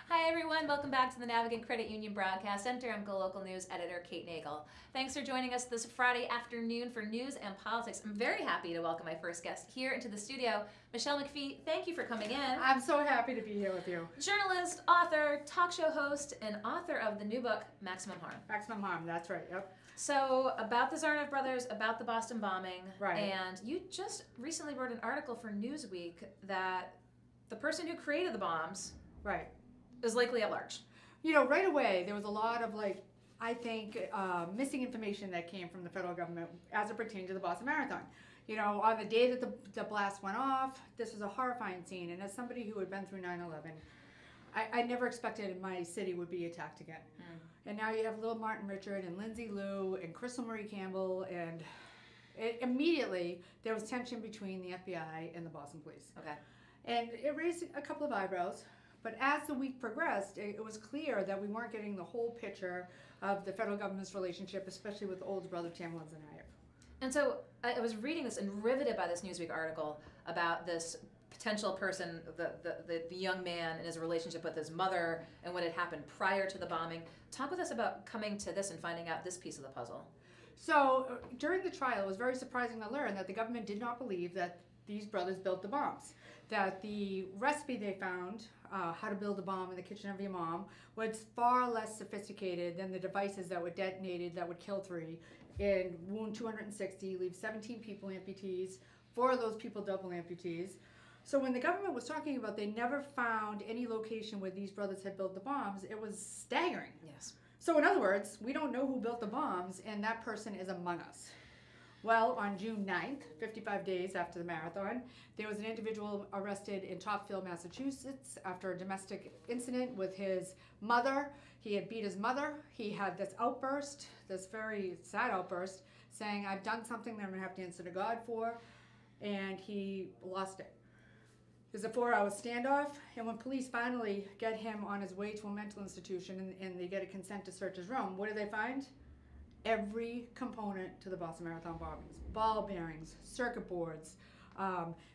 Hi everyone, welcome back to the Navigant Credit Union Broadcast Center. I'm GoLocal News Editor Kate Nagel. Thanks for joining us this Friday afternoon for news and politics. I'm very happy to welcome my first guest here into the studio, Michelle McPhee. Thank you for coming in. I'm so happy to be here with you. Journalist, author, talk show host, and author of the new book, Maximum Harm. Maximum Harm, that's right, yep. So, about the Tsarnaev brothers, about the Boston bombing, right. And you just recently wrote an article for Newsweek that the person who created the bombs right. is likely at large. You know, right away, there was a lot of, I think, missing information that came from the federal government as it pertained to the Boston Marathon. You know, on the day that the blast went off, this was a horrifying scene. And as somebody who had been through 9/11, I never expected my city would be attacked again. And now you have Lil Martin Richard and Lindsay Lou and Crystal Marie Campbell, and immediately there was tension between the FBI and the Boston police. Okay. And it raised a couple of eyebrows. But as the week progressed, it was clear that we weren't getting the whole picture of the federal government's relationship, especially with older brother Tamerlan Tsarnaev. And so I was reading this and riveted by this Newsweek article about this potential person, the young man and his relationship with his mother and what had happened prior to the bombing. Talk with us about coming to this and finding out this piece of the puzzle. So during the trial, it was very surprising to learn that the government did not believe that these brothers built the bombs. That the recipe they found, how to build a bomb in the kitchen of your mom, was far less sophisticated than the devices that were detonated that would kill 3 and wound 260, leave 17 people amputees, 4 of those people double amputees. So when the government was talking about they never found any location where these brothers had built the bombs, it was staggering. Yes. So in other words, we don't know who built the bombs, and that person is among us. Well, on June 9th, 55 days after the marathon, there was an individual arrested in Topsfield, Massachusetts after a domestic incident with his mother. He had beat his mother. He had this outburst, this very sad outburst, saying, "I've done something that I'm going to have to answer to God for," and he lost it. There's a 4-hour standoff, and when police finally get him on his way to a mental institution and they get a consent to search his room, what do they find? Every component to the Boston Marathon bombings. Ball bearings, circuit boards.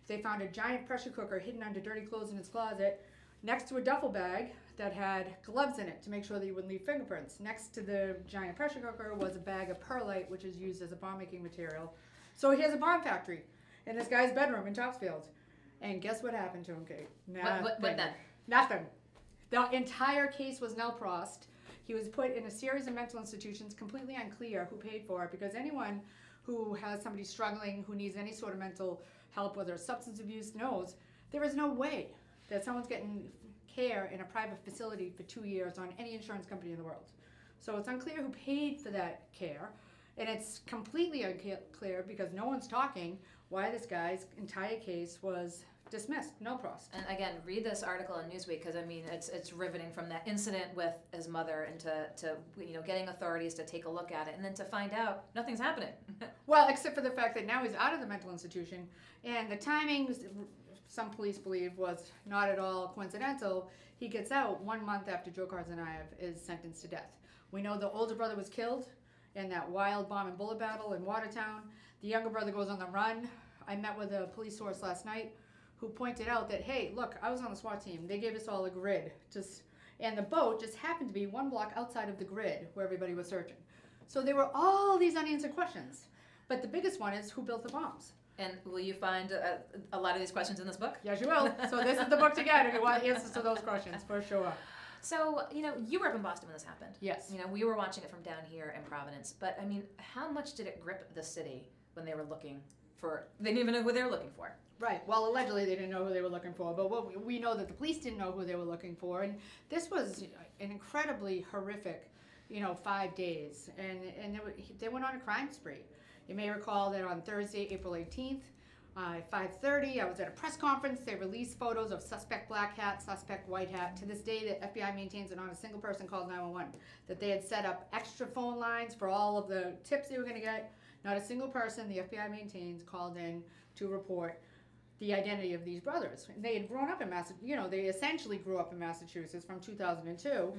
They found a giant pressure cooker hidden under dirty clothes in his closet next to a duffel bag that had gloves in it to make sure that you wouldn't leave fingerprints. Next to the giant pressure cooker was a bag of perlite, which is used as a bomb making material. So he has a bomb factory in this guy's bedroom in Topsfield. And guess what happened to him, Kate? What then? Nothing. The entire case was nil prossed. He was put in a series of mental institutions, completely unclear who paid for it, because anyone who has somebody struggling, who needs any sort of mental help, whether it's substance abuse, knows there is no way that someone's getting care in a private facility for 2 years on any insurance company in the world. So it's unclear who paid for that care, and it's completely unclear because no one's talking why this guy's entire case was dismissed, no pros. And again, read this article in Newsweek because I mean it's riveting from that incident with his mother and to getting authorities to take a look at it and then to find out nothing's happening. Well, except for the fact that now he's out of the mental institution, and the timing, some police believe, was not at all coincidental. He gets out 1 month after Dzhokhar Tsarnaev is sentenced to death. We know the older brother was killed in that wild bomb and bullet battle in Watertown. The younger brother goes on the run. I met with a police source last night who pointed out that, hey, look, I was on the SWAT team. They gave us all a grid. And the boat just happened to be 1 block outside of the grid where everybody was searching. So there were all these unanswered questions. But the biggest one is who built the bombs? And will you find a lot of these questions in this book? Yes, you will. So this is the book to get if you want answers to those questions, for sure. So, you were up in Boston when this happened. Yes. We were watching it from down here in Providence. But, I mean, how much did it grip the city when they were looking for, they didn't even know who they were looking for? Right. Well, allegedly they didn't know who they were looking for, but we know that the police didn't know who they were looking for, and this was an incredibly horrific, 5 days, and they went on a crime spree. You may recall that on Thursday, April 18th, at 5:30, I was at a press conference. They released photos of suspect black hat, suspect white hat. To this day, the FBI maintains that not a single person called 911, that they had set up extra phone lines for all of the tips they were going to get. Not a single person, the FBI maintains, called in to report the identity of these brothers. They had grown up in Massachusetts, they essentially grew up in Massachusetts from 2002.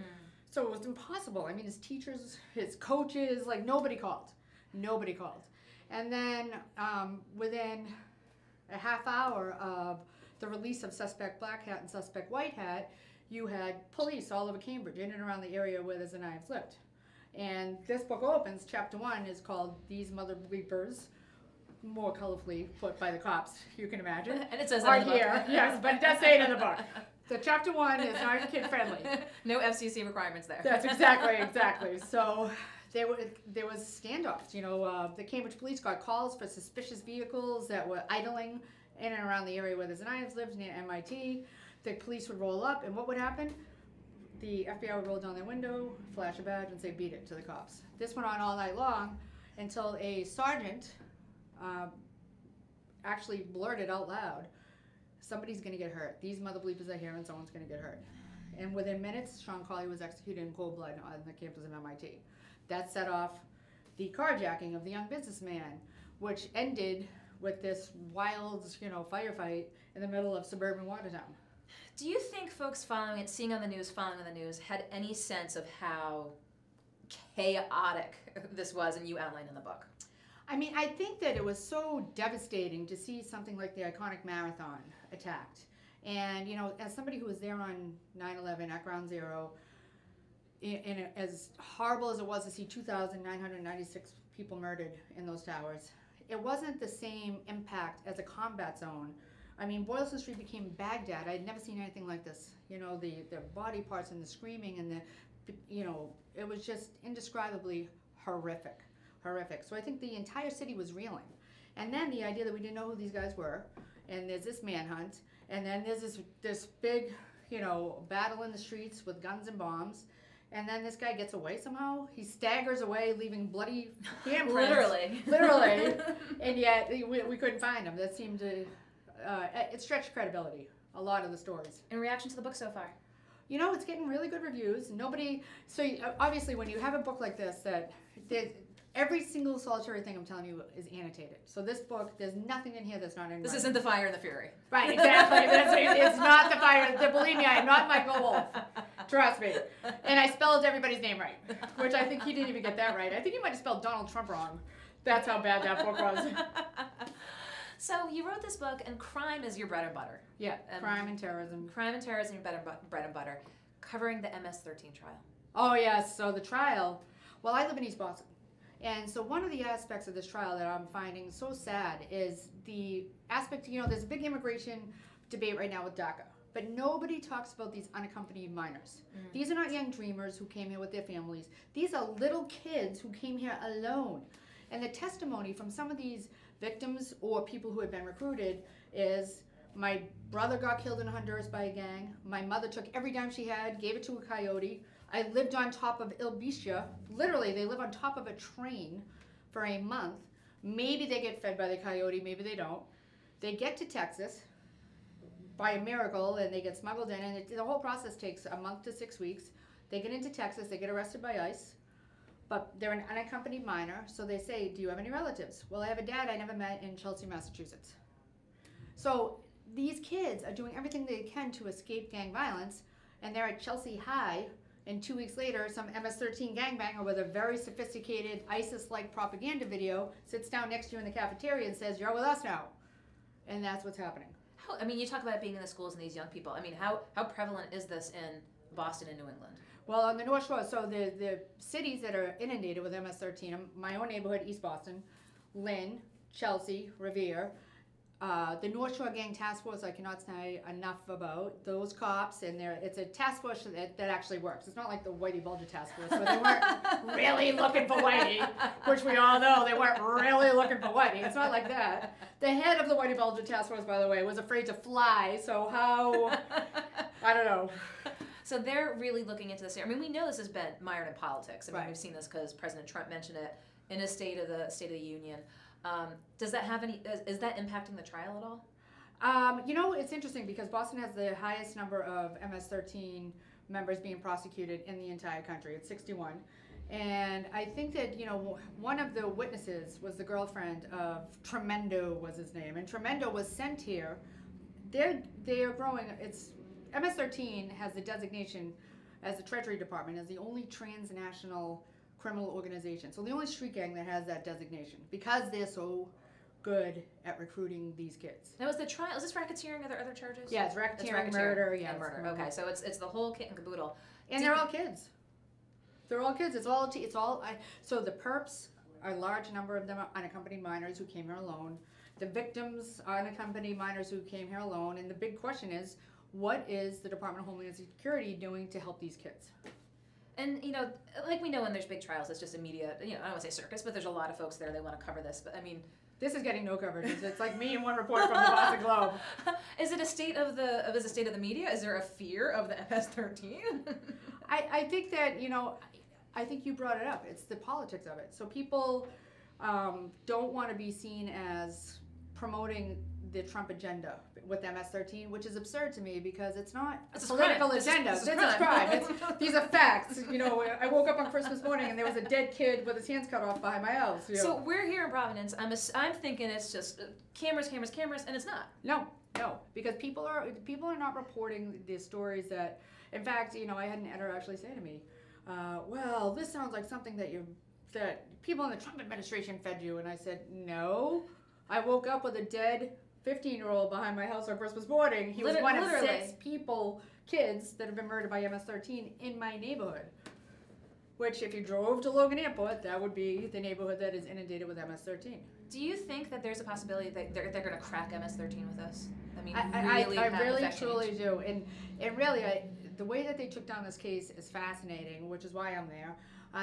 So it was impossible. I mean, his teachers, his coaches, nobody called. Nobody called. And then within a half hour of the release of suspect black hat and suspect white hat, you had police all over Cambridge, in and around the area where the Zanives lived. And this book opens, chapter 1 is called These Mother Bleepers, more colorfully put by the cops, you can imagine. And it says are that in the here, book. yes, but it does say it in the book. So chapter 1 is not kid friendly. No FCC requirements there. That's exactly. So there was standoffs. You know, the Cambridge police got calls for suspicious vehicles that were idling in and around the area where the Zanives lived, near MIT. The police would roll up, and what would happen? The FBI would roll down their window, flash a badge, and say, beat it, to the cops. This went on all night long until a sergeant actually blurted out loud, somebody's going to get hurt. These mother bleepers are here, and someone's going to get hurt. And within minutes, Sean Colley was executed in cold blood on the campus of MIT. That set off the carjacking of the young businessman, which ended with this wild, firefight in the middle of suburban Watertown. Do you think folks following it, seeing on the news, following on the news, had any sense of how chaotic this was, and you outlined in the book? I mean, I think that it was so devastating to see something like the iconic marathon attacked. And, as somebody who was there on 9/11 at Ground Zero, and as horrible as it was to see 2,996 people murdered in those towers, it wasn't the same impact as a combat zone. I mean, Boylston Street became Baghdad. I'd never seen anything like this. The body parts and the screaming and it was just indescribably horrific. So I think the entire city was reeling. And then the idea that we didn't know who these guys were, and there's this manhunt, and then there's this big, battle in the streets with guns and bombs, and then this guy gets away somehow. He staggers away, leaving bloody handprints. Literally. And yet we couldn't find him. That seemed to, it stretched credibility, a lot of the stories. In reaction to the book so far? It's getting really good reviews. Obviously when you have a book like this every single solitary thing I'm telling you is annotated. So this book, there's nothing in here that's not in. This isn't The Fire and the Fury. Right, exactly. It's not The Fire. Believe me, I am not Michael Wolff. Trust me. And I spelled everybody's name right, which I think he didn't even get that right. I think he might have spelled Donald Trump wrong. That's how bad that book was. So you wrote this book, and crime is your bread and butter. Yeah, crime and terrorism. Crime and terrorism, your bread and butter, covering the MS-13 trial. Oh yes, so the trial. Well, I live in East Boston. And so one of the aspects of this trial that I'm finding so sad is the aspect, there's a big immigration debate right now with DACA, but nobody talks about these unaccompanied minors. Mm. These are not young dreamers who came here with their families. These are little kids who came here alone. And the testimony from some of these victims or people who had been recruited is, my brother got killed in Honduras by a gang. My mother took every dime she had, gave it to a coyote. I lived on top of Il Bisha. Literally, they live on top of a train for a month. Maybe they get fed by the coyote, maybe they don't. They get to Texas by a miracle, and they get smuggled in, and the whole process takes a month to 6 weeks. They get into Texas, they get arrested by ICE, but they're an unaccompanied minor, so they say, do you have any relatives? Well, I have a dad I never met in Chelsea, Massachusetts. So these kids are doing everything they can to escape gang violence, and they're at Chelsea High, and 2 weeks later, some MS-13 gangbanger with a very sophisticated ISIS-like propaganda video sits down next to you in the cafeteria and says, you're with us now. And that's what's happening. You talk about being in the schools and these young people. How prevalent is this in Boston and New England? Well, on the North Shore, so the cities that are inundated with MS-13, my own neighborhood, East Boston, Lynn, Chelsea, Revere, the North Shore Gang Task Force, I cannot say enough about those cops, and it's a task force that actually works. It's not like the Whitey Bulger Task Force, where they weren't really looking for Whitey, which we all know they weren't really looking for Whitey. It's not like that. The head of the Whitey Bulger Task Force, by the way, was afraid to fly, so how, I don't know. So they're really looking into this here. We know this has been mired in politics. Right. We've seen this because President Trump mentioned it in his State of the Union. Does that have is that impacting the trial at all? It's interesting because Boston has the highest number of MS-13 members being prosecuted in the entire country. It's 61. And I think that, one of the witnesses was the girlfriend of Tremendo was his name. And Tremendo was sent here. They are growing, MS-13 has the designation as the Treasury Department as the only transnational criminal organization. So the only street gang that has that designation, because they're so good at recruiting these kids. Now, was the trial, is this racketeering? Are there other charges? Yeah, it's racketeering, murder, yeah. And murder. Okay, so it's the whole kit and caboodle. And they're all kids. They're all kids. So the perps are a large number of them are unaccompanied minors who came here alone. The victims are unaccompanied minors who came here alone. And the big question is, what is the Department of Homeland Security doing to help these kids? And, you know, like we know when there's big trials, it's just a media, you know, I don't want to say circus, but there's a lot of folks there, they want to cover this. But, I mean... This is getting no coverage. It's like me and one reporter from the Boston Globe. Is it a state of the media? Is there a fear of the MS-13? I think that, you know, I think you brought it up. It's the politics of it. So people don't want to be seen as promoting the Trump agenda with MS-13, which is absurd to me because it's not a political agenda. This is crime. These are facts. You know, I woke up on Christmas morning and there was a dead kid with his hands cut off behind my house. You know. So we're here in Providence. I'm thinking it's just cameras, and it's not. No, because people are not reporting the stories that. In fact, you know, I had an editor actually say to me, "Well, this sounds like something that people in the Trump administration fed you," and I said, "No, I woke up with a dead 15-year-old behind my house on Christmas morning. He was one of 6 kids that have been murdered by MS-13 in my neighborhood. Which, if you drove to Logan Airport, that would be the neighborhood that is inundated with MS-13. Do you think that there's a possibility that they're going to crack MS-13 with us? I mean, I really truly do. And really, the way that they took down this case is fascinating, which is why I'm there.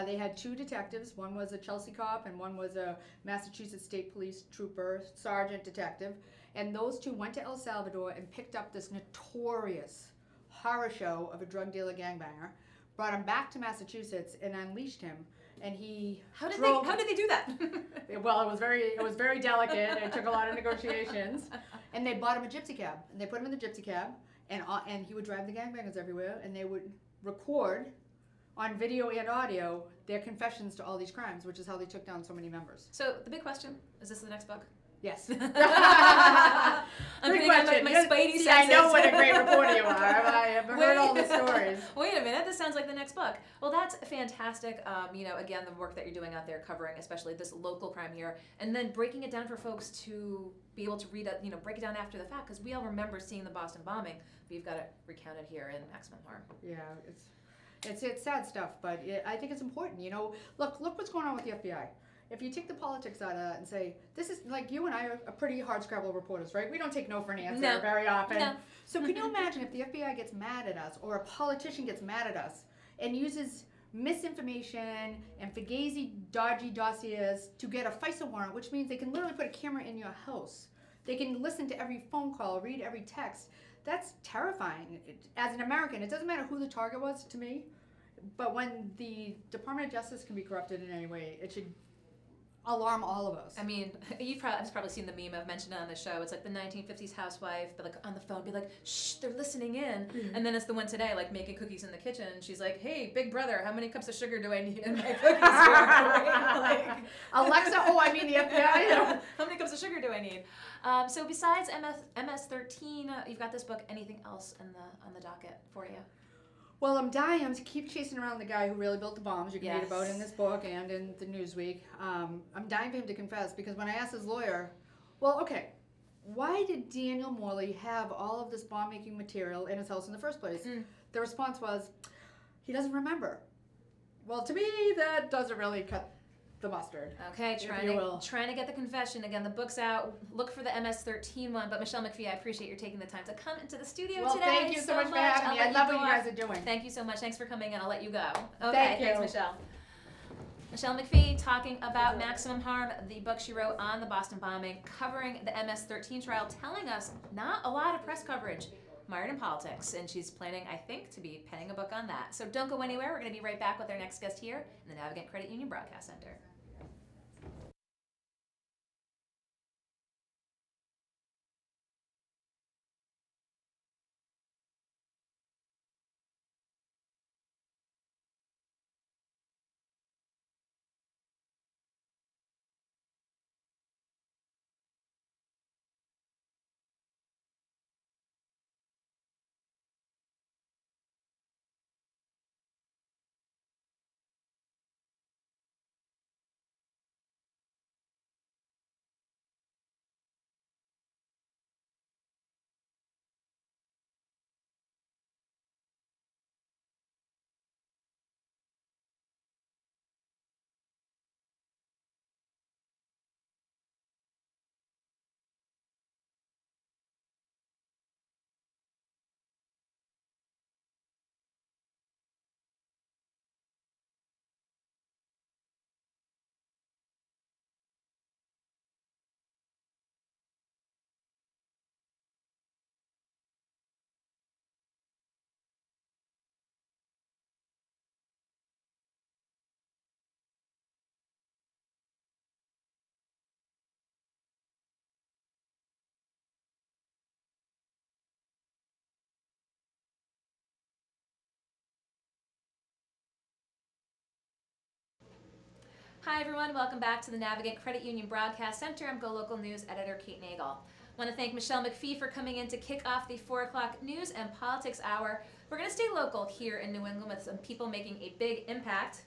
They had 2 detectives. One was a Chelsea cop and one was a Massachusetts State Police trooper, sergeant detective. And those 2 went to El Salvador and picked up this notorious horror show of a drug dealer gangbanger, brought him back to Massachusetts and unleashed him. And he How did they do that? Well, it was very delicate. It took a lot of negotiations. And they bought him a gypsy cab. And they put him in the gypsy cab and he would drive the gangbangers everywhere and they would record on video and audio their confessions to all these crimes, which is how they took down so many members. So the big question, is this the next book? Yes. I'm Great putting on question. my spidey senses. I know what a great reporter you are. I have heard all the stories. Wait a minute, this sounds like the next book. Well, that's fantastic. You know, again, the work that you're doing out there covering especially this local crime here, and then breaking it down for folks to be able to read it, you know, break it down after the fact, because we all remember seeing the Boston bombing, but you've got it recounted here in Maximum Harm. Yeah, it's sad stuff, but I think it's important. You know, look what's going on with the FBI. If you take the politics out of that and say, this is like you and I are pretty hardscrabble reporters, right? We don't take no for an answer very often. No. So can you imagine if the FBI gets mad at us or a politician gets mad at us and uses misinformation and fugazi, dodgy dossiers to get a FISA warrant, which means they can literally put a camera in your house. They can listen to every phone call, read every text. That's terrifying. As an American, it doesn't matter who the target was to me, but when the Department of Justice can be corrupted in any way, it should alarm all of us. I mean, you've probably seen the meme I've mentioned on the show. It's like the 1950s housewife, but like on the phone, be like, shh, they're listening in. Mm-hmm. And then it's the one today, like making cookies in the kitchen. And she's like, hey, big brother, how many cups of sugar do I need in my cookies here? Like, Alexa, I mean the FBI. How many cups of sugar do I need? So besides MS-13, you've got this book. Anything else on the docket for you? Well, I'm dying to keep chasing around the guy who really built the bombs. You can read about in this book and in the Newsweek. I'm dying for him to confess because when I asked his lawyer, well, okay, why did Daniel Morley have all of this bomb-making material in his house in the first place? The response was, he doesn't remember. Well, to me, that doesn't really cut the mustard. Okay, trying to get the confession. Again, the book's out. Look for the MS-13 one. But Michelle McPhee, I appreciate you taking the time to come into the studio today. Thank you so much for having me. I love what you guys are doing. Thank you so much. Thanks for coming in. I'll let you go. Okay, thank you. Thanks, Michelle. Michelle McPhee talking about Maximum Harm, the book she wrote on the Boston bombing, covering the MS-13 trial, telling us not a lot of press coverage mired in politics, and she's planning, I think, to be penning a book on that. So don't go anywhere. We're going to be right back with our next guest here in the Navigant Credit Union Broadcast Center. Hi everyone, welcome back to the Navigant Credit Union Broadcast Center. I'm GoLocal News Editor Kate Nagel. I want to thank Michelle McPhee for coming in to kick off the 4 o'clock News and Politics Hour. We're going to stay local here in New England with some people making a big impact.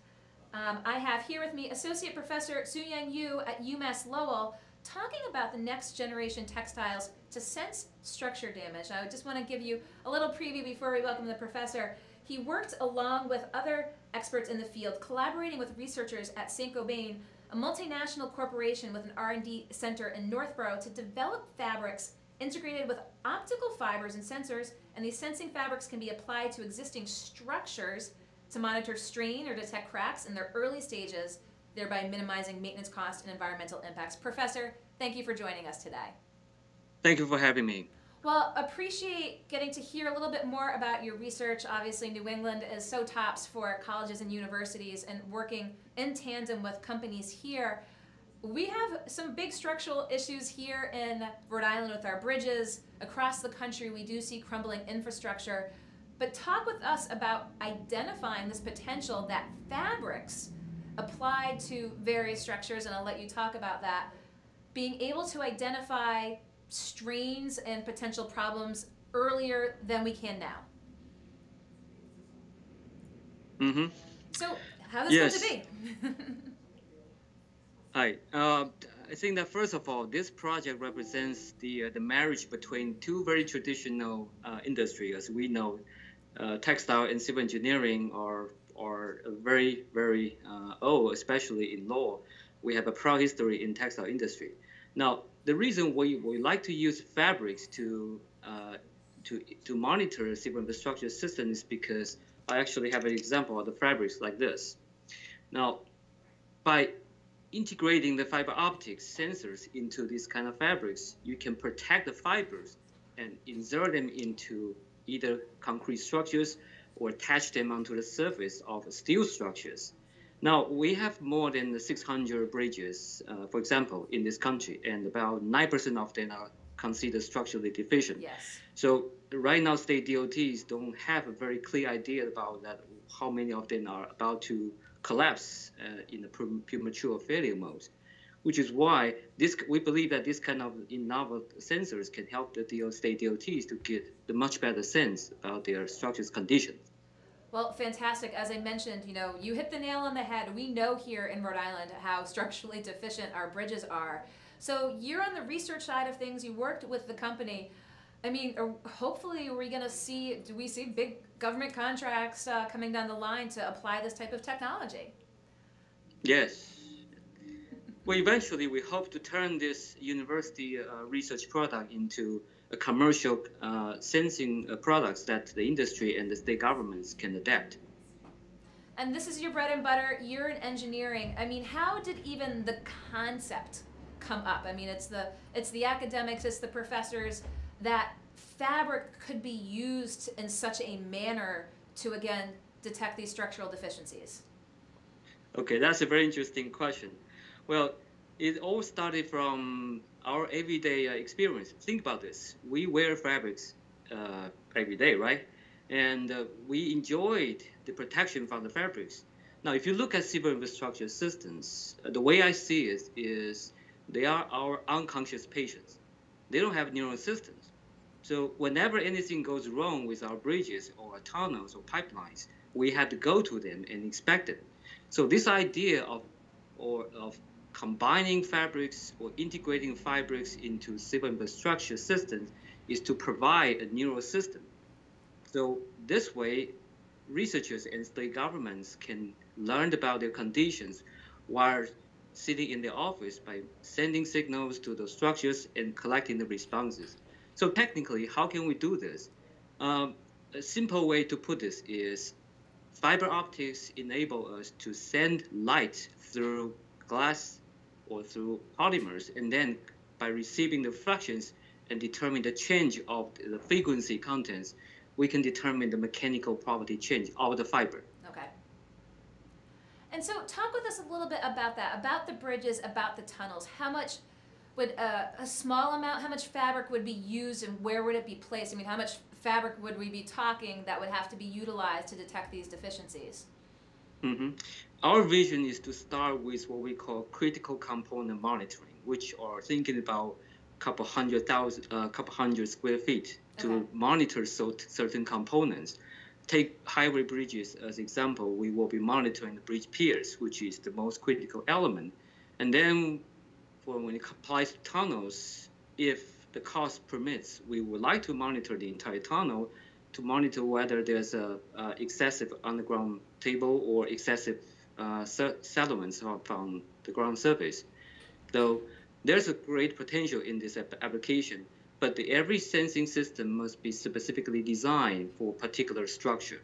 I have here with me Associate Professor Soo-Young Yu at UMass Lowell talking about the next generation textiles to sense structure damage. I just want to give you a little preview before we welcome the professor. He worked along with other experts in the field, collaborating with researchers at Saint-Gobain, a multinational corporation with an R&D center in Northborough, to develop fabrics integrated with optical fibers and sensors, and these sensing fabrics can be applied to existing structures to monitor strain or detect cracks in their early stages, thereby minimizing maintenance costs and environmental impacts. Professor, thank you for joining us today. Thank you for having me. Well, appreciate getting to hear a little bit more about your research. Obviously, New England is so tops for colleges and universities, and working in tandem with companies here. We have some big structural issues here in Rhode Island with our bridges. Across the country, we do see crumbling infrastructure. But talk with us about identifying this potential that fabrics applied to various structures, and I'll let you talk about that, being able to identify strains and potential problems earlier than we can now. Mm-hmm. So how does this come to be? Hi. I think that first of all, this project represents the marriage between two very traditional industries. As we know, textile and civil engineering are very, very old, especially in law. We have a proud history in textile industry. Now, the reason we like to use fabrics to monitor civil infrastructure systems is because I actually have an example of the fabrics like this. Now, by integrating the fiber optics sensors into these kind of fabrics, you can protect the fibers and insert them into either concrete structures or attach them onto the surface of steel structures. Now, we have more than 600 bridges, for example, in this country, and about 9% of them are considered structurally deficient. Yes. So right now, state DOTs don't have a very clear idea about that, how many of them are about to collapse in the premature failure mode, which is why we believe that this kind of innovative sensors can help the state DOTs to get the much better sense about their structure's condition. Well, fantastic. As I mentioned, you hit the nail on the head. We know here in Rhode Island how structurally deficient our bridges are. So you're on the research side of things. You worked with the company. I mean, hopefully, do we see big government contracts coming down the line to apply this type of technology? Yes. Well, eventually, we hope to turn this university research product into a commercial sensing products that the industry and the state governments can adapt. And this is your bread and butter. You're in engineering. I mean, how did even the concept come up? I mean, it's the academics, it's the professors, that fabric could be used in such a manner to, again, detect these structural deficiencies. Okay, that's a very interesting question. Well, it all started from our everyday experience. Think about this. We wear fabrics every day, right? And we enjoyed the protection from the fabrics. Now, if you look at civil infrastructure systems, the way I see it is they are our unconscious patients. They don't have neural systems. So whenever anything goes wrong with our bridges or tunnels or pipelines, we have to go to them and inspect it. So this idea of combining fabrics or integrating fabrics into civil infrastructure systems is to provide a neural system. So this way, researchers and state governments can learn about their conditions while sitting in their office by sending signals to the structures and collecting the responses. So technically, how can we do this? A simple way to put this is fiber optics enable us to send light through glass or through polymers, and then by receiving the reflections and determine the change of the frequency contents, we can determine the mechanical property change of the fiber. Okay. And so talk with us a little bit about that, about the bridges, about the tunnels. How much would a small amount, how much fabric would be used and where would it be placed? I mean, how much fabric would we be talking that would have to be utilized to detect these deficiencies? Hmm. Our vision is to start with what we call critical component monitoring, which are thinking about couple hundred square feet to monitor certain components. Take highway bridges as example. We will be monitoring the bridge piers, which is the most critical element. And then for when it applies to tunnels, if the cost permits, we would like to monitor the entire tunnel to monitor whether there's a excessive underground table or excessive settlements from the ground surface. Though there's a great potential in this application, but every sensing system must be specifically designed for a particular structure.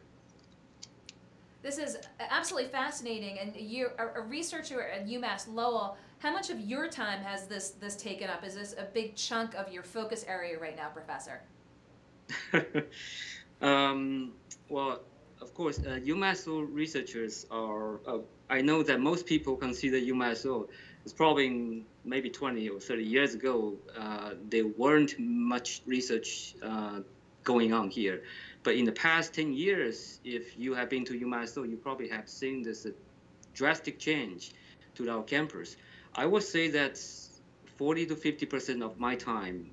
This is absolutely fascinating, and you're a researcher at UMass Lowell. How much of your time has this taken up? Is this a big chunk of your focus area right now, Professor? Well, of course, UMass Lowell researchers are. I know that most people consider UMass Lowell. It's probably maybe 20 or 30 years ago. There weren't much research going on here. But in the past 10 years, if you have been to UMass Lowell, you probably have seen this drastic change to our campus. I would say that 40 to 50% of my time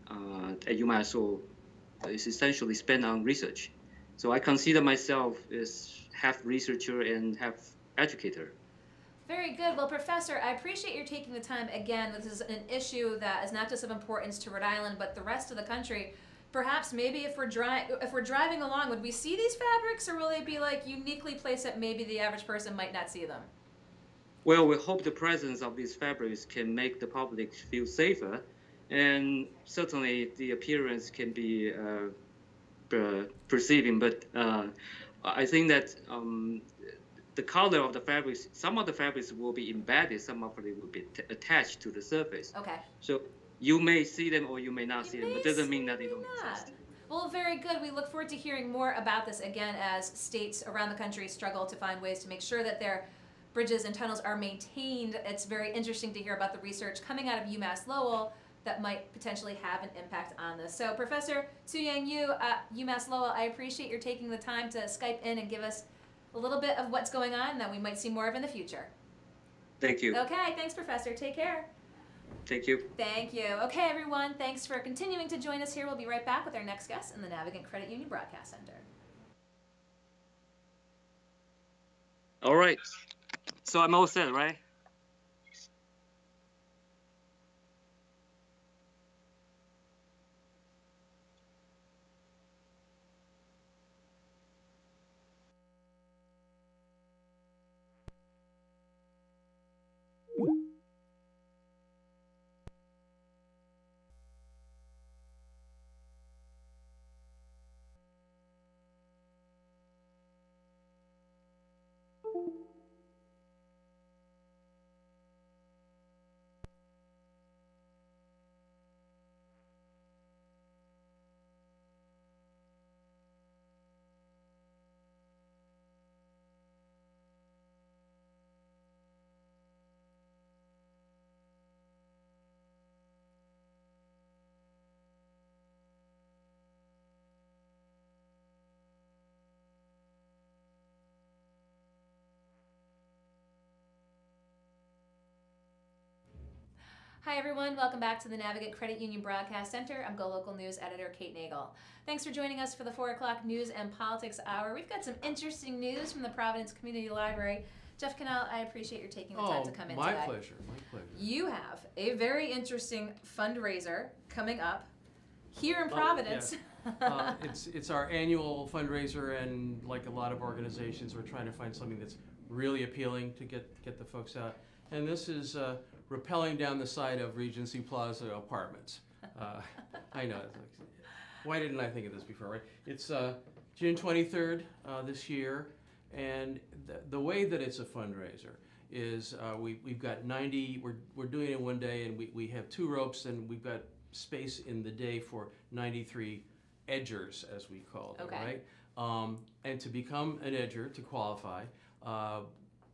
at UMass Lowell is essentially spent on research. So I consider myself as half researcher and half educator. Very good. Well, Professor, I appreciate your taking the time again. This is an issue that is not just of importance to Rhode Island, but the rest of the country. Perhaps maybe if we're driving along, would we see these fabrics, or will they be like uniquely placed that maybe the average person might not see them? Well, we hope the presence of these fabrics can make the public feel safer, and certainly the appearance can be perceiving. But I think that the color of the fabrics, some of the fabrics will be embedded, some of it will be attached to the surface. Okay. So you may see them or you may not see them, but doesn't mean that they don't exist. Well, very good. We look forward to hearing more about this again as states around the country struggle to find ways to make sure that their bridges and tunnels are maintained. It's very interesting to hear about the research coming out of UMass Lowell that might potentially have an impact on this. So, Professor Su-Yang Yu at UMass Lowell, I appreciate your taking the time to Skype in and give us a little bit of what's going on that we might see more of in the future. Thank you. Okay, thanks, Professor. Take care. Thank you. Thank you. Okay, everyone, thanks for continuing to join us here. We'll be right back with our next guest in the Navigant Credit Union Broadcast Center. All right. So I'm all set, right? Hi, everyone. Welcome back to the Navigant Credit Union Broadcast Center. I'm GoLocal News Editor Kate Nagel. Thanks for joining us for the 4 o'clock News and Politics Hour. We've got some interesting news from the Providence Community Library. Jeff Cannell, I appreciate your taking the time to come in today. My pleasure. You have a very interesting fundraiser coming up here in Providence. Yeah. It's our annual fundraiser, and like a lot of organizations, we're trying to find something that's really appealing to get the folks out. And this is rappelling down the side of Regency Plaza Apartments. I know. Why didn't I think of this before, right? It's June 23rd this year, and the way that it's a fundraiser is we've got 90, we're doing it one day, and we have 2 ropes, and we've got space in the day for 93 edgers, as we call them, right? And to become an edger, to qualify,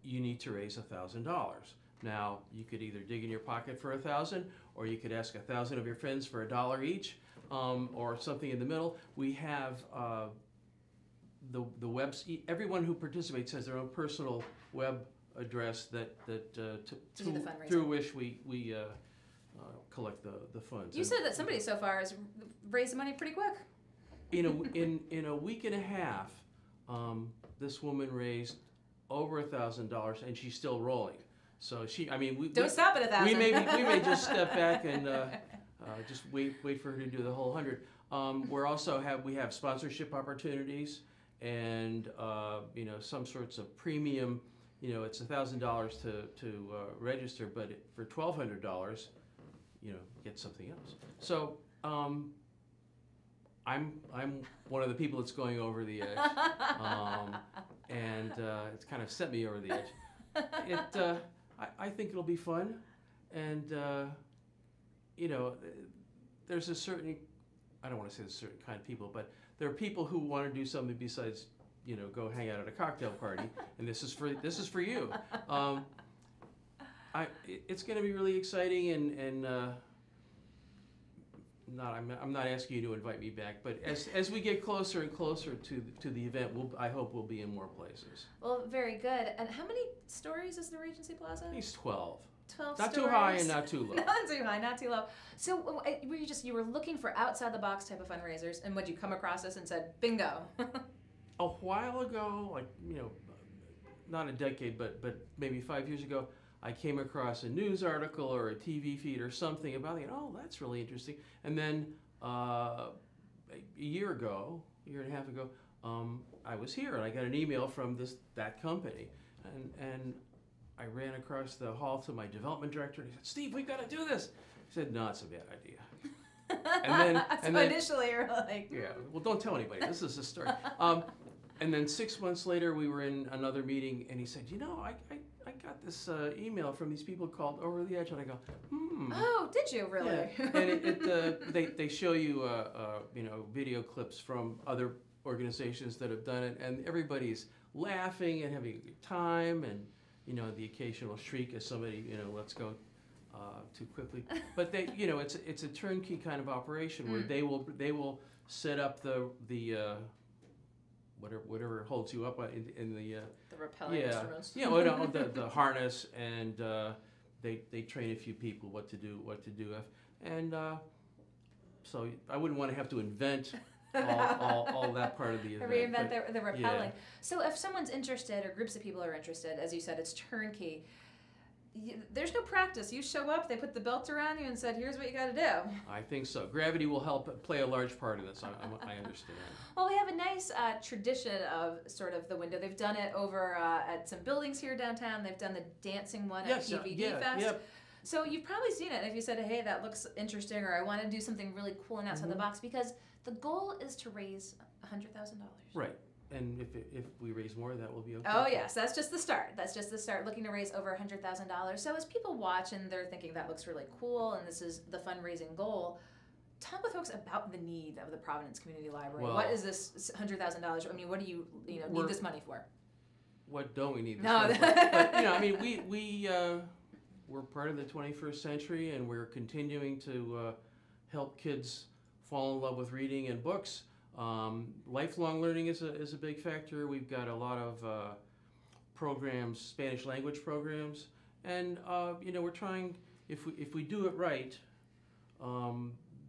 you need to raise $1,000. Now, you could either dig in your pocket for $1,000, or you could ask 1,000 of your friends for $1 each, or something in the middle. We have the webs. Everyone who participates has their own personal web address To do the fundraising. through which we collect the funds. You said that somebody so far has raised the money pretty quick. In a week and a half, this woman raised over $1,000, and she's still rolling. So we Don't stop at 1,000. we may just step back and just wait for her to do the whole 100. We have sponsorship opportunities, and some sorts of premium. It's $1,000 to register, but for $1,200, get something else. So I'm one of the people that's going over the edge, and it's kind of set me over the edge. I think it'll be fun, and there's a certain, I don't want to say a certain kind of people, but there are people who want to do something besides go hang out at a cocktail party, and this is for you. It's going to be really exciting, and I'm not asking you to invite me back, but as we get closer and closer to the event, I hope we'll be in more places. Well, very good. And how many stories is the Regency Plaza? At least 12. 12 Not stories. too high and not too low. Not too high, not too low. So you were looking for outside the box type of fundraisers, and would you come across this and said, bingo? A while ago, not a decade, but maybe 5 years ago, I came across a news article or a TV feed or something about it. Oh, that's really interesting. And then a year and a half ago, I was here and I got an email from that company, and I ran across the hall to my development director and he said, "Steve, we've got to do this." I said, "No, it's a bad idea." And then initially you're like, yeah, well, don't tell anybody. This is a story. And then 6 months later, we were in another meeting, and he said, I got this email from these people called Over the Edge, and I go, Oh, did you really? Yeah. And they show you video clips from other organizations that have done it, and everybody's laughing and having a good time, and the occasional shriek as somebody lets go too quickly. But it's a turnkey kind of operation where they will set up the whatever holds you up in the rappelling instruments. The harness, and they train a few people what to do, and so I wouldn't want to have to invent all that part of the event. Reinvent the rappelling. Yeah. So if someone's interested, or groups of people are interested, as you said, it's turnkey. There's no practice. You show up, they put the belt around you and said, "Here's what you got to do." I think so. Gravity will play a large part in this. I understand. Well, we have a nice tradition of sort of the window. They've done it over at some buildings here downtown. They've done the dancing one at PVD Fest. Yep. So you've probably seen it. If you said, "Hey, that looks interesting," or "I want to do something really cool and outside the box," because the goal is to raise $100,000. Right. And if we raise more, that will be okay. Oh yes, that's just the start. Looking to raise over $100,000. So as people watch and they're thinking that looks really cool, and this is the fundraising goal, talk with folks about the need of the Providence Community Library. Well, what is this $100,000? I mean, what do you need this money for? What don't we need this money for? But we're part of the 21st century, and we're continuing to help kids fall in love with reading and books. Lifelong learning is a big factor. We've got a lot of programs, Spanish language programs, and we're trying. If we do it right,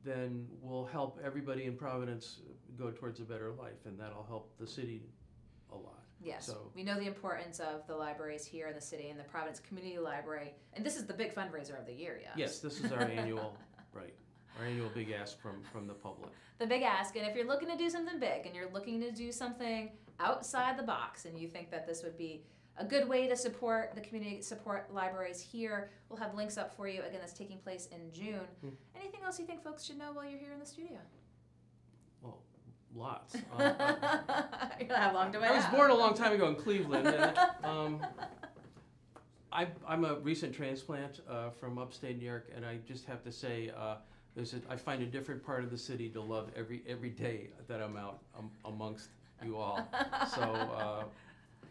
then we'll help everybody in Providence go towards a better life, and that'll help the city a lot. Yes, so, we know the importance of the libraries here in the city and the Providence Community Library, and this is the big fundraiser of the year. Yes, this is our annual right. Our annual big ask from the public. The big ask, and if you're looking to do something big and you're looking to do something outside the box and you think that this would be a good way to support the community, support libraries here, we'll have links up for you. Again, that's taking place in June. Anything else you think folks should know while you're here in the studio? Well, lots. You'll have long to wait. I was born a long time ago in Cleveland. I'm a recent transplant from upstate New York, and I just have to say, I find a different part of the city to love every day that I'm out amongst you all. So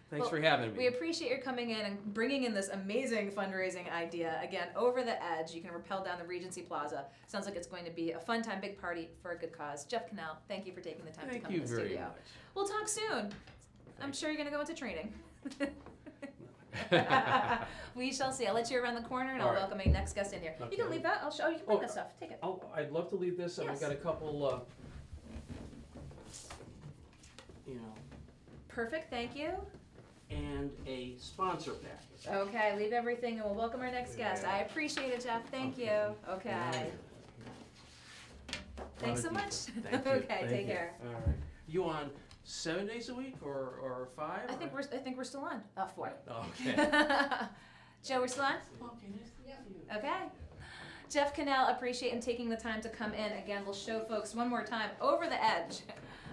Thanks for having me. We appreciate your coming in and bringing in this amazing fundraising idea. Again, Over the Edge. You can rappel down the Regency Plaza. Sounds like it's going to be a fun time, big party for a good cause. Jeff Cannell, thank you for taking the time to come to the studio. Much. We'll talk soon. I'm sure you're going to go into training. We shall see. I'll let you around the corner and I'll welcome my next guest in here. Okay. You can leave that. I'll show you. Can bring that stuff. Take it. Oh, I'd love to leave this. Yes. I've got a couple, Perfect. Thank you. and a sponsor package. Okay. Leave everything and we'll welcome our next guest. I appreciate it, Jeff. Thank you. Okay. Thanks so much. Thank you. Okay. Thank Take you. care. All right. You on 7 days a week or 5? I think we're still on. 4. Okay. Joe, we're still on? Okay, nice to meet you. Okay. Jeff Cannell, appreciate him taking the time to come in. Again, we'll show folks one more time. Over the Edge,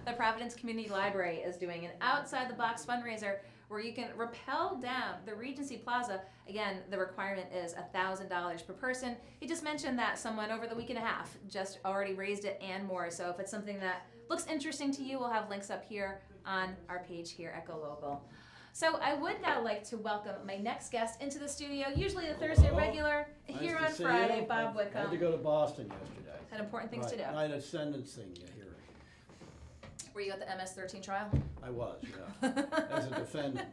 the Providence Community Library is doing an outside-the-box fundraiser where you can rappel down the Regency Plaza. Again, the requirement is $1,000 per person. He just mentioned that someone over the week and a half just already raised it and more. So if it's something that looks interesting to you, we'll have links up here on our page here at GoLocal. So I would now like to welcome my next guest into the studio, usually the Thursday regular, here on Friday, Bob Whitcomb. I had to go to Boston yesterday. Had important things to do. Night of sentencing here. Were you at the MS-13 trial? I was, yeah, as a defendant.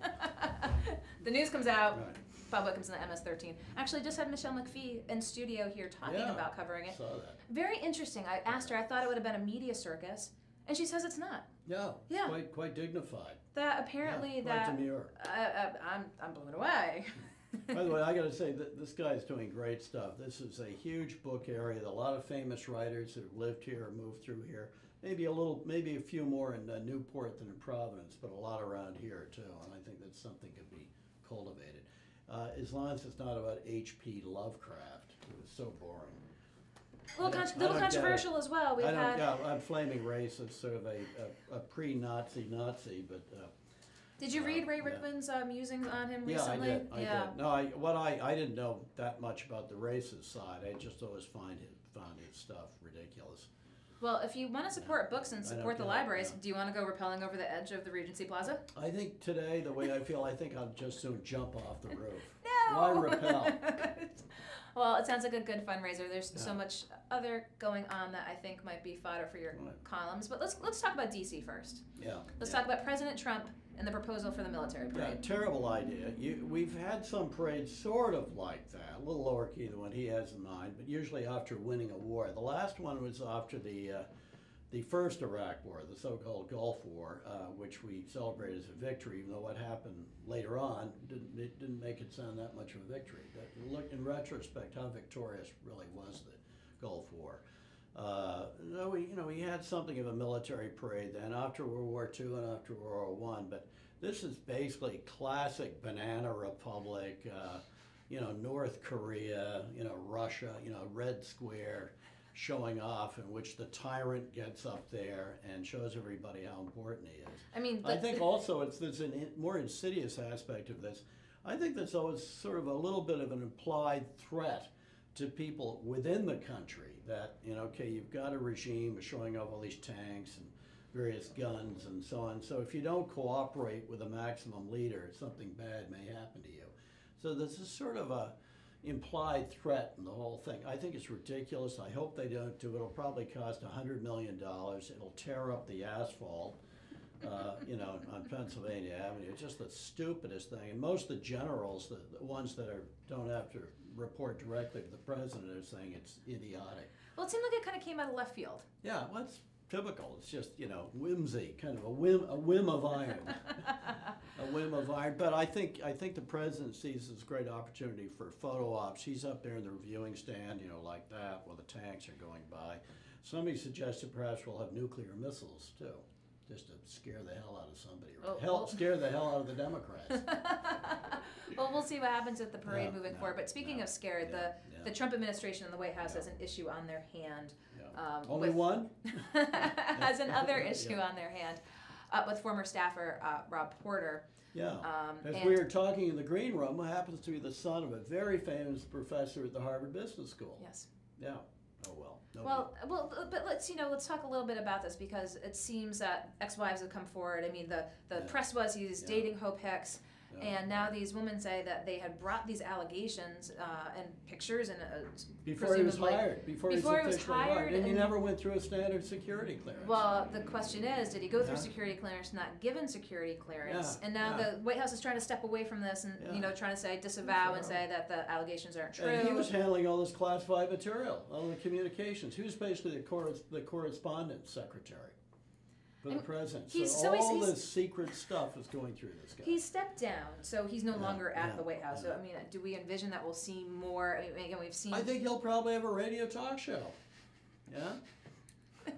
The news comes out. Right. Bob Whitcomb's in the MS-13. Actually, just had Michelle McPhee in studio here talking Yeah, about covering it. Saw that. Very interesting. I asked her, I thought it would have been a media circus, and she says it's not. Yeah, Yeah. quite dignified. That apparently Yeah, that quite demure. I'm blown away. By the way, I got to say that this guy's doing great stuff. This is a huge book area. A lot of famous writers that have lived here or moved through here. Maybe a few more in Newport than in Providence, but a lot around here too. And I think that something could be cultivated. As long as it's not about H.P. Lovecraft, who was so boring. A little controversial as well. We've had. I'm flaming racist, sort of a pre-Nazi Nazi, but. Did you read Ray Rickman's musings on him Yeah, recently? I did. No, I didn't know that much about the racist side. I just always found his stuff ridiculous. Well, if you want to support books and support the libraries, yeah. do you want to go rappelling over the edge of the Regency Plaza? I think today, the way I feel, I think I'll just soon jump off the roof. No! Why rappel? Well, it sounds like a good fundraiser. There's so Yeah. much other going on that I think might be fodder for your Right. columns. But let's talk about DC first. Yeah. Let's yeah. talk about President Trump and the proposal for the military Yeah, parade. terrible idea. We've had some parades sort of like that, a little lower key than what he has in mind, but usually after winning a war. The last one was after the first Iraq War, the so-called Gulf War, which we celebrated as a victory, even though what happened later on didn't make it sound that much of a victory. But look, in retrospect, how victorious really was the Gulf War. We had something of a military parade then after World War II and after World War I, but this is basically classic banana republic, North Korea, Russia, Red Square, showing off, in which the tyrant gets up there and shows everybody how important he is. I mean, I think also there's a more insidious aspect of this. I think there's always sort of a little bit of an implied threat to people within the country that, you've got a regime showing off all these tanks and various guns and so on. So if you don't cooperate with a maximum leader, something bad may happen to you. So there's a sort of a implied threat in the whole thing. I think it's ridiculous. I hope they don't do it. It'll probably cost $100 million. It'll tear up the asphalt, on Pennsylvania Avenue. It's just the stupidest thing. And most of the generals, the ones that don't have to report directly to the president, are saying it's idiotic. well, it seemed like it kind of came out of left field. Yeah, well, it's typical. It's just, whimsy, kind of a whim of iron. A whim of iron. But I think the president sees this great opportunity for photo ops. He's up there in the reviewing stand, like that, while the tanks are going by. Somebody suggested perhaps we'll have nuclear missiles, too, just to scare the hell out of somebody. Scare the hell out of the Democrats. Well, we'll see what happens at the parade Yeah, moving yeah, forward. But speaking yeah, of scared, yeah, the yeah. Trump administration and the White House Yeah. has an issue on their hand. Yeah. Only with- one? has another issue Yeah. on their hand with former staffer Rob Porter. Yeah. As and- we were talking in the green room, who happens to be the son of a very famous professor at the Harvard Business School. Yes. Yeah. Oh well. But let's talk a little bit about this, because it seems that ex-wives have come forward. I mean, the press was he's dating Hope Hicks, and now these women say that they had brought these allegations and pictures and before he was presumably- hired, before he was officially hired, and he never went through a standard security clearance. Well, the question is, did he go through security clearance, not given security clearance? And now the White House is trying to step away from this and trying to say disavow and say that the allegations aren't true. And he was handling all this classified material, all the communications. He was basically the correspondence secretary for the president. So all this secret stuff is going through this guy. He stepped down, so he's no longer at the White House. So, I mean, do we envision that we'll see more? I mean, again, we've seen... I think he'll probably have a radio talk show. Yeah?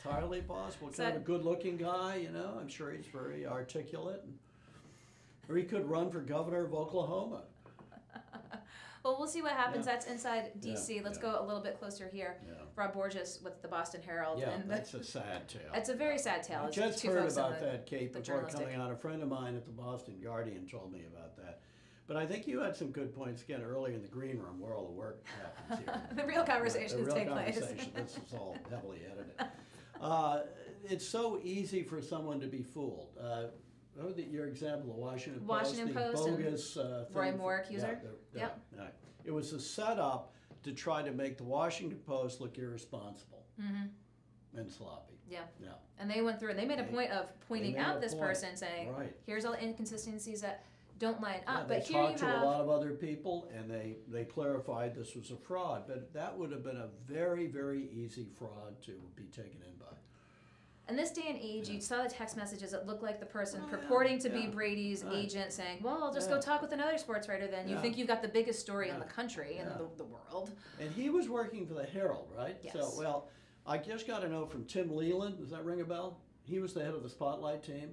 Entirely possible. Kind of a good-looking guy, you know. I'm sure he's very articulate. Or he could run for governor of Oklahoma. Well, we'll see what happens. That's inside D.C. Let's go a little bit closer here. Rob Borges with the Boston Herald. Yeah, and that's a sad tale. It's a very sad tale. I just heard about that, Kate, before coming on. A friend of mine at the Boston Guardian told me about that. But I think you had some good points again earlier in the green room where all the work happens here. The real conversations take place. This is all heavily edited. It's so easy for someone to be fooled. Your example, the Washington Post, the bogus Roy Moore accuser. It was a setup to try to make the Washington Post look irresponsible and sloppy. Yeah. And they went through and they made a point of pointing out this person, saying, here's all the inconsistencies that don't line up. But they talked to a lot of other people, and they clarified this was a fraud. But that would have been a very, very easy fraud to be taken in by. In this day and age, you saw the text messages that looked like the person purporting to be Brady's agent saying, well, I'll just go talk with another sports writer then. You think you've got the biggest story in the country and the world. And he was working for the Herald, right? Yes. So, well, I just got a note from Tim Leland. Does that ring a bell? He was the head of the Spotlight team.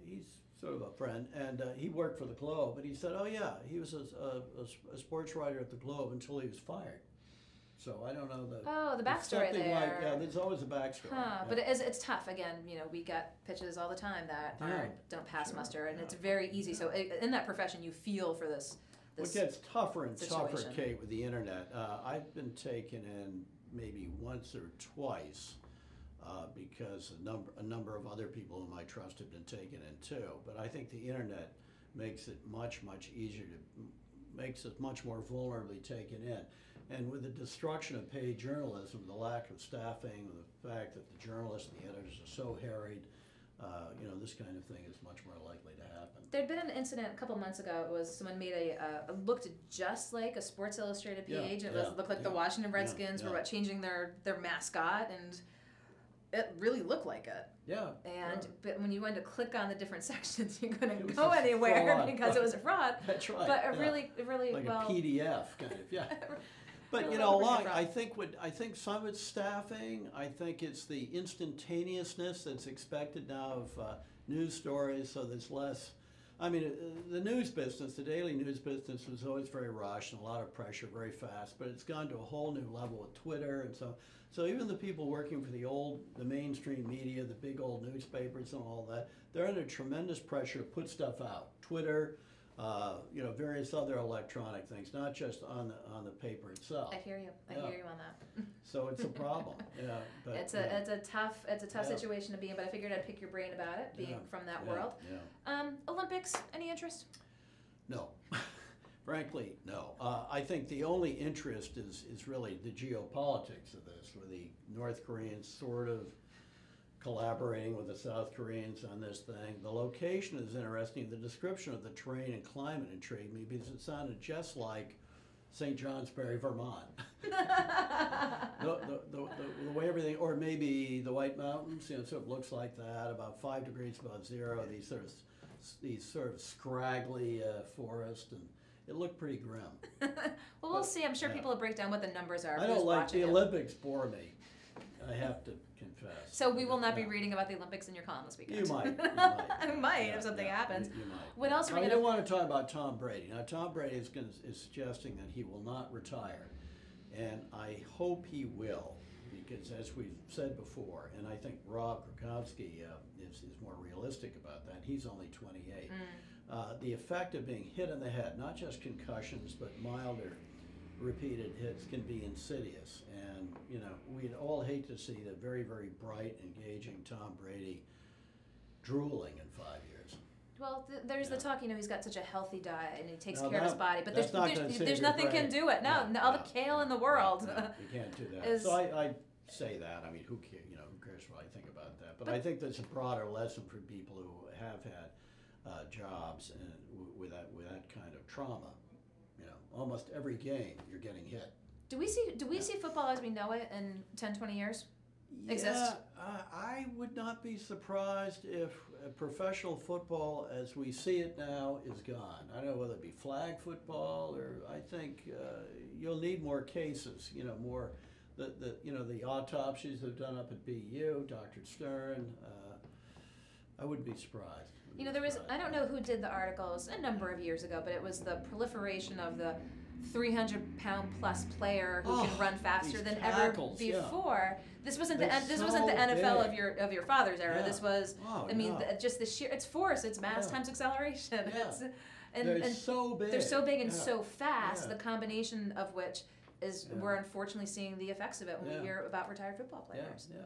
He's sort of a friend, and he worked for the Globe. But he said, oh, yeah, he was a sports writer at the Globe until he was fired. So I don't know the backstory there. There's always a backstory. But it's tough. Again, we get pitches all the time that don't pass muster, and it's very easy. So in that profession, you feel for this. It gets tougher and situation. tougher, Kate, with the internet. I've been taken in maybe once or twice because a number of other people whom I trust have been taken in too. But I think the internet makes it much easier makes it much more vulnerably taken in. And with the destruction of paid journalism, the lack of staffing, the fact that the journalists and the editors are so harried, this kind of thing is much more likely to happen. There'd been an incident a couple months ago. It was someone made looked just like a Sports Illustrated page. It looked like the Washington Redskins were changing their mascot, and it really looked like it. Yeah. But when you went to click on the different sections, you couldn't go anywhere because it was a fraud. That's right. But it really like a PDF kind of But I think some of it's staffing. I think it's the instantaneousness that's expected now of news stories. So there's less. I mean, the news business, the daily news business, was always very rushed and a lot of pressure, very fast. But it's gone to a whole new level with Twitter and so. So even the people working for the mainstream media, the big old newspapers and all that, they're under tremendous pressure to put stuff out. Twitter. Various other electronic things, not just on the paper itself. I hear you. I hear you on that. So it's a problem. But it's a tough situation to be in. But I figured I'd pick your brain about it, being from that world. Olympics, any interest? No. Frankly, no. I think the only interest is really the geopolitics of this, where the North Koreans sort of collaborating with the South Koreans on this thing. The location is interesting. The description of the terrain and climate intrigued me because it sounded just like St. Johnsbury, Vermont. the way everything, or maybe the White Mountains, sort of looks like that, about 5 degrees above zero. These sort of scraggly forests, and it looked pretty grim. Well, we'll see. I'm sure people will break down what the numbers are. I don't like the Olympics. Bore me. I have to confess. So we will not be reading about the Olympics in your column this weekend. You might. I might if something happens. You might. What else are we going to... I don't want to talk about Tom Brady. Now, Tom Brady is suggesting that he will not retire. And I hope he will, because as we've said before, and I think Rob Gronkowski is more realistic about that, he's only 28. The effect of being hit in the head, not just concussions, but milder repeated hits can be insidious. And, you know, we'd all hate to see the very, very bright, engaging Tom Brady drooling in 5 years. Well, there's the Yeah. talk, you know, he's got such a healthy diet and he takes No, care of his that- body, but that's not gonna save there's your nothing brain. can do it. No, all the kale in the world. No, you can't do that. is- So I say that. I mean, who cares? You know, who cares what I think about that? But I think that's a broader lesson for people who have had jobs and with that kind of trauma. You know, almost every game you're getting hit. Do we see football as we know it in 10, 20 years? Exist? Yeah, I would not be surprised if professional football, as we see it now, is gone. I don't know whether it be flag football or I think you'll need more cases. You know, more the autopsies they've done up at BU, Dr. Stern. I wouldn't be surprised. You know, I don't know who did the articles a number of years ago, but it was the proliferation of the 300-pound plus player who can run faster these than tackles, ever before. yeah. This wasn't They're this wasn't the so NFL big. of your father's era. Yeah. This was No. just the sheer it's force, it's mass Yeah. times acceleration. Yeah. And They're so big. they're so big and Yeah. so fast. Yeah. The combination of which is Yeah. we're unfortunately seeing the effects of it when Yeah. we hear about retired football players. Yeah.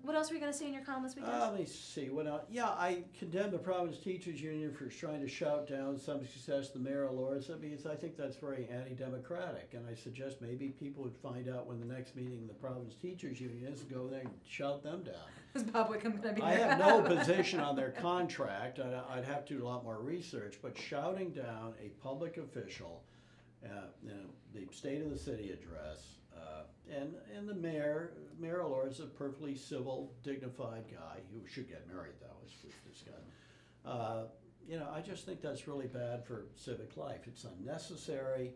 What else were you going to say in your column this weekend? Let me see. What else? Yeah, I condemn the Providence Teachers Union for trying to shout down some success of the mayoral laws because I think that's very anti-democratic. And I suggest maybe people would find out when the next meeting of the Providence Teachers Union is, go there and shout them down. Is Bob Wickham going to be I there? have no position on their contract. I'd have to do a lot more research. But shouting down a public official, the State of the City address, and the mayor Laura is a perfectly civil, dignified guy who should get married, though, as we've discussed. You know, I just think that's really bad for civic life. It's unnecessary,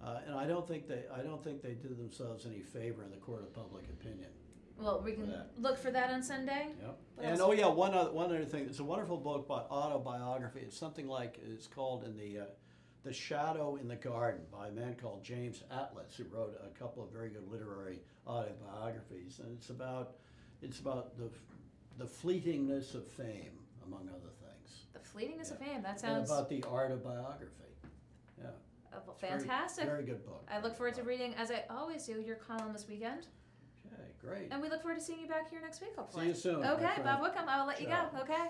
and I don't think they did themselves any favor in the court of public opinion. Well, we can that. look for that on Sunday. Yep. What And else? one other thing. It's a wonderful book by autobiography. It's something like it's called The Shadow in the Garden by a man called James Atlas, who wrote a couple of very good literary autobiographies, and it's about the fleetingness of fame, among other things, The fleetingness of Yeah. fame. That and sounds about the art of biography. Yeah, it's fantastic. Very good book. I look forward to reading, as I always do, your column this weekend. Okay, great. And we look forward to seeing you back here next week, hopefully. See you soon. my Okay, friend. Bob Wickham, I will let you go, Ciao. okay?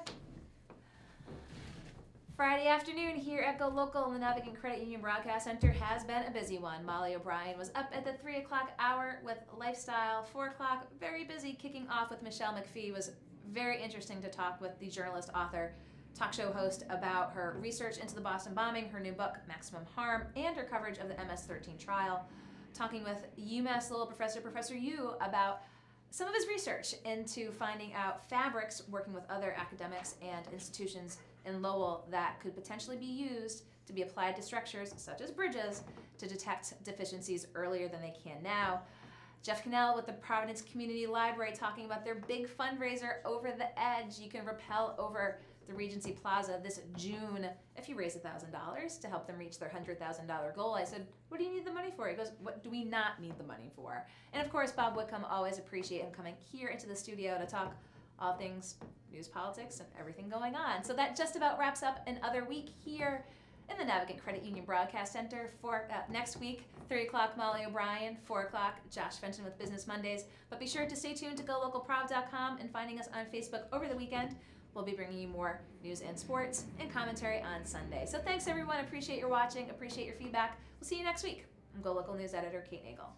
Friday afternoon here at GoLocal in the Navigant Credit Union Broadcast Center has been a busy one. Molly O'Brien was up at the 3 o'clock hour with Lifestyle. 4 o'clock, very busy, kicking off with Michelle McPhee. It was very interesting to talk with the journalist, author, talk show host about her research into the Boston bombing, her new book, Maximum Harm, and her coverage of the MS-13 trial. Talking with UMass Lowell Professor Yu about some of his research into finding out fabrics working with other academics and institutions in Lowell that could potentially be used to be applied to structures such as bridges to detect deficiencies earlier than they can now. Jeff Cannell with the Providence Community Library talking about their big fundraiser, Over the Edge. You can rappel over the Regency Plaza this June if you raise $1,000 to help them reach their $100,000 goal. I said, what do you need the money for? He goes, what do we not need the money for? And of course, Bob Wickham, always appreciate him coming here into the studio to talk all things news, politics, and everything going on. So that just about wraps up another week here in the Navigant Credit Union Broadcast Center. For next week, 3 o'clock, Molly O'Brien, 4 o'clock, Josh Fenton with Business Mondays. But be sure to stay tuned to GoLocalProv.com and finding us on Facebook over the weekend. We'll be bringing you more news and sports and commentary on Sunday. So thanks, everyone. Appreciate your watching. Appreciate your feedback. We'll see you next week. I'm GoLocal News Editor Kate Nagel.